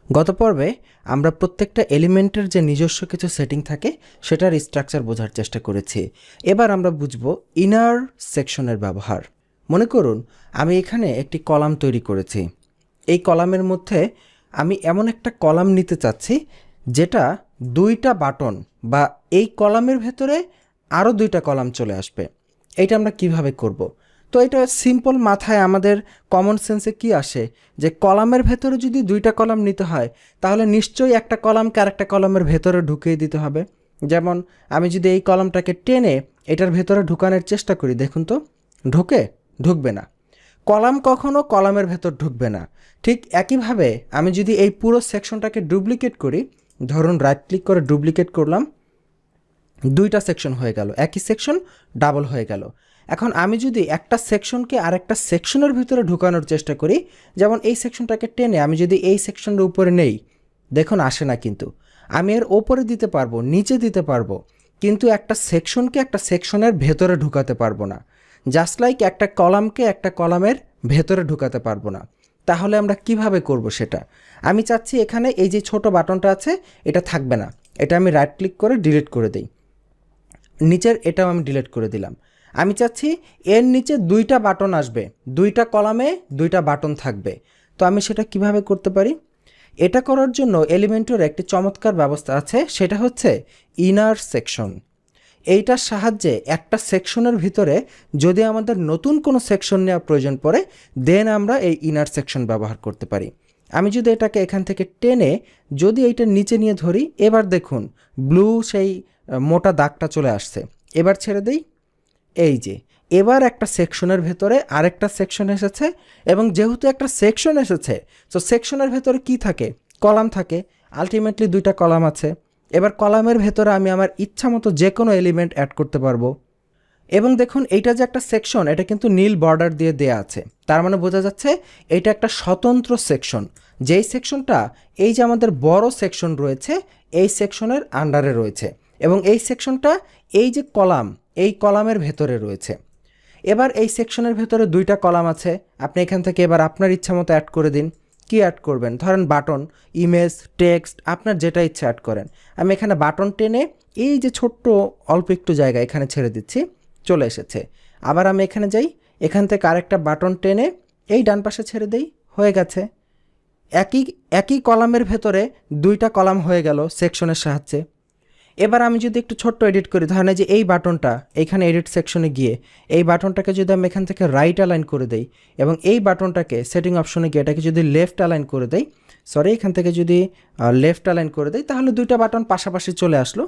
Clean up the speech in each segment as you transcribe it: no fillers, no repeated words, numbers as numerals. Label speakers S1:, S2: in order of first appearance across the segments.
S1: গত পর্বে আমরা প্রত্যেকটা এলিমেন্টের যে নিজস্ব কিছু সেটিং থাকে সেটার স্ট্রাকচার বোঝার চেষ্টা করেছি। এবার আমরা বুঝব ইনার সেকশনের ব্যবহার। মনে করুন আমি এখানে একটি কলাম তৈরি করেছি। এই কলামের মধ্যে আমি এমন একটা কলাম নিতে চাচ্ছি যেটা দুইটা বাটন বা এই কলামের ভেতরে আরও দুইটা কলাম চলে আসবে। এইটা আমরা কিভাবে করব? তো এটা সিম্পল, মাথায় আমাদের কমন সেন্সে কি আসে যে কলামের ভেতরে যদি দুইটা কলাম নিতে হয় তাহলে নিশ্চয়ই একটা কলামকে আরেকটা কলামের ভেতরে ঢুকিয়ে দিতে হবে। যেমন আমি যদি এই কলামটাকে টেনে এটার ভেতরে ঢুকানোর চেষ্টা করি, দেখুন তো ঢুকবে না। কলাম কখনো কলামের ভেতর ঢুকবে না। ঠিক একইভাবে আমি যদি এই পুরো সেকশনটাকে ডুপ্লিকেট করি, ধরুন রাইট ক্লিক করে ডুপ্লিকেট করলাম, দুইটা সেকশন হয়ে গেল, একই সেকশন ডাবল হয়ে গেল। এখন আমি যদি একটা সেকশনকে আরেকটা সেকশনের ভিতরে ঢুকানোর চেষ্টা করি, যেমন এই সেকশনটাকে টেনে আমি যদি এই সেকশনের উপরে নেই, দেখুন আসে না। কিন্তু আমি এর ওপরে দিতে পারবো, নিচে দিতে পারবো, কিন্তু একটা সেকশনকে একটা সেকশনের ভেতরে ঢুকাতে পারবো না। জাস্ট লাইক একটা কলামকে একটা কলামের ভেতরে ঢুকাতে পারবো না। তাহলে আমরা কিভাবে করব সেটা? আমি চাচ্ছি এখানে এই যে ছোট বাটনটা আছে এটা থাকবে না, এটা আমি রাইট ক্লিক করে ডিলিট করে দিই। নিচের এটাও আমি ডিলিট করে দিলাম। আমি চাচ্ছি এর নিচে দুইটা বাটন আসবে, দুইটা কলামে দুইটা বাটন থাকবে। তো আমি সেটা কিভাবে করতে পারি? এটা করার জন্য এলিমেন্টর একটি চমৎকার ব্যবস্থা আছে, সেটা হচ্ছে ইনার সেকশন। এইটার সাহায্যে একটা সেকশনের ভিতরে যদি আমাদের নতুন কোনো সেকশন নেওয়ার প্রয়োজন পড়ে, দেন আমরা এই ইনার সেকশন ব্যবহার করতে পারি। আমি যদি এটাকে এখান থেকে টেনে যদি এইটা নিচে নিয়ে ধরি, এবার দেখুন ব্লু সেই মোটা দাগটা চলে আসছে। এবার ছেড়ে দেই, এই যে এবার একটা সেকশনের ভেতরে আরেকটা সেকশন এসেছে, এবং যেহেতু একটা সেকশন এসেছে তো সেকশনের ভেতরে কি থাকে? কলাম থাকে। আলটিমেটলি দুইটা কলাম আছে। এবার কলামের ভেতরে আমি আমার ইচ্ছা মতো যে কোনো এলিমেন্ট অ্যাড করতে পারবো। এবং দেখুন এইটা যে একটা সেকশন, এটা কিন্তু নীল বর্ডার দিয়ে দেয়া আছে, তার মানে বোঝা যাচ্ছে এটা একটা স্বতন্ত্র সেকশন। যেই সেকশনটা এই যে আমাদের বড় সেকশন রয়েছে এই সেকশনের আন্ডারে রয়েছে, এবং এই সেকশনটা এই যে কলাম, এই কলামের ভেতরে রয়েছে। এবার এই সেকশনের ভেতরে দুইটা কলাম আছে, আপনি এখান থেকে এবার আপনার ইচ্ছা মতো অ্যাড করে দিন। কি অ্যাড করবেন? ধরেন বাটন, ইমেজ, টেক্সট, আপনার যেটা ইচ্ছা অ্যাড করেন। আমি এখানে বাটন টেনে এই যে ছোট্ট অল্প একটু জায়গা এখানে ছেড়ে দিচ্ছি, চলে এসেছে। আবার আমি এখানে যাই, এখান থেকে আরেকটা বাটন টেনে এই ডান পাশে ছেড়ে দেই, হয়ে গেছে। একই কলামের ভেতরে দুইটা কলাম হয়ে গেল সেকশনের সাহায্যে। এবার আমি যদি একটু ছোট্ট এডিট করি, ধরেন যে এই বাটনটা এইখানে এডিট সেকশনে গিয়ে এই বাটনটাকে যদি আমি এখান থেকে রাইট অ্যালাইন করে দেই, এবং এই বাটনটাকে সেটিং অপশনে গিয়ে এটাকে যদি লেফট অ্যালাইন করে দেই, এখান থেকে যদি লেফট অ্যালাইন করে দেই, তাহলে দুইটা বাটন পাশাপাশি চলে আসলো।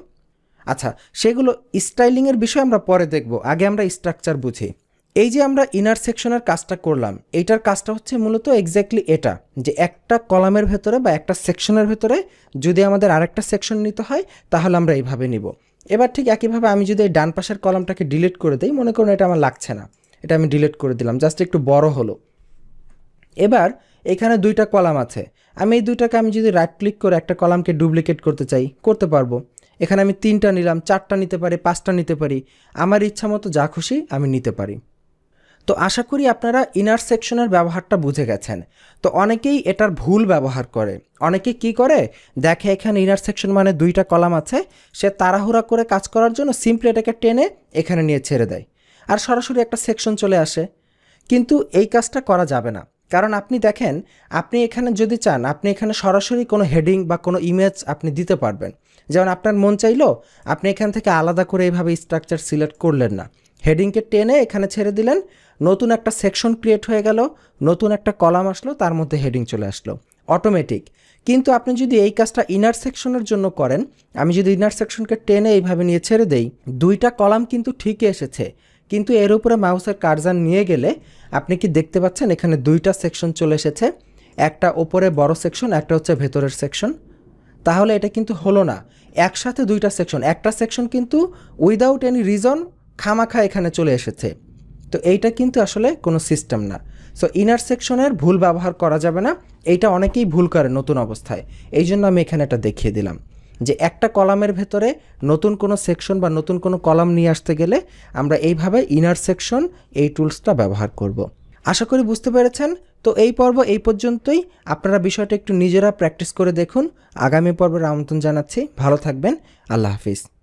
S1: আচ্ছা, সেগুলো স্টাইলিংয়ের বিষয় আমরা পরে দেখব, আগে আমরা স্ট্রাকচার বুঝি। এই যে আমরা ইনার সেকশনের কাজটা করলাম, এইটার কাজটা হচ্ছে মূলত এক্স্যাক্টলি এটা, যে একটা কলামের ভেতরে বা একটা সেকশনের ভেতরে যদি আমাদের আরেকটা সেকশন নিতে হয় তাহলে আমরা এইভাবে নিব। এবার ঠিক একইভাবে আমি যদি এই ডান পাশের কলামটাকে ডিলিট করে দিই, মনে করুন এটা আমার লাগছে না, এটা আমি ডিলিট করে দিলাম, জাস্ট একটু বড় হলো। এবার এখানে দুইটা কলাম আছে, আমি এই দুইটাকে আমি যদি রাইট ক্লিক করে একটা কলামকে ডুপ্লিকেট করতে চাই, করতে পারবো। এখানে আমি 3টা নিলাম, 4টা নিতে পারি, 5টা নিতে পারি, আমার ইচ্ছা মতো যা খুশি আমি নিতে পারি। তো আশা করি আপনারা ইনার সেকশনের ব্যবহারটা বুঝে গেছেন। তো অনেকেই এটার ভুল ব্যবহার করে। অনেকে কি করে, দেখে এখানে ইনার সেকশন মানে দুইটা কলাম আছে, সে তাড়াহুড়া করে কাজ করার জন্য সিম্পলি এটাকে টেনে এখানে নিয়ে ছেড়ে দেয়, আর সরাসরি একটা সেকশন চলে আসে। কিন্তু এই কাজটা করা যাবে না, কারণ আপনি দেখেন, আপনি এখানে যদি চান আপনি এখানে সরাসরি কোনো হেডিং বা কোনো ইমেজ আপনি দিতে পারবেন। যেমন আপনার মন চাইলো আপনি এখান থেকে আলাদা করে এইভাবে স্ট্রাকচার সিলেক্ট করলেন না, হেডিংকে টেনে এখানে ছেড়ে দিলেন, নতুন একটা সেকশন ক্রিয়েট হয়ে গেল, নতুন একটা কলাম আসলো, তার মধ্যে হেডিং চলে আসলো অটোমেটিক। কিন্তু আপনি যদি এই কাজটা ইনার সেকশনের জন্য করেন, আমি যদি ইনার সেকশনকে টেনে এইভাবে নিয়ে ছেড়ে দেই, দুইটা কলাম কিন্তু ঠিকই এসেছে, কিন্তু এর উপরে মাউসের কার্সার নিয়ে গেলে আপনি কি দেখতে পাচ্ছেন এখানে দুইটা সেকশন চলে এসেছে, একটা ওপরে বড় সেকশন, একটা হচ্ছে ভেতরের সেকশন। তাহলে এটা কিন্তু হলো না, একসাথে দুইটা সেকশন, একটা সেকশন কিন্তু উইদাউট এনি রিজন খামাখা এখানে চলে এসেছে। তো এইটা কিন্তু আসলে কোনো সিস্টেম না। সো ইনার সেকশনের ভুল ব্যবহার করা যাবে না, এইটা অনেকেই ভুল করে নতুন অবস্থায়। এই জন্য আমি এখানে এটা দেখিয়ে দিলাম যে একটা কলামের ভেতরে নতুন কোনো সেকশন বা নতুন কোনো কলাম নিয়ে আসতে গেলে আমরা এইভাবে ইনার সেকশন এই টুলসটা ব্যবহার করব। আশা করি বুঝতে পেরেছেন। তো এই পর্ব এই পর্যন্তই। আপনারা বিষয়টা একটু নিজেরা প্র্যাকটিস করে দেখুন। আগামী পর্বের আমন্ত্রণ জানাচ্ছি। ভালো থাকবেন। আল্লাহ হাফিজ।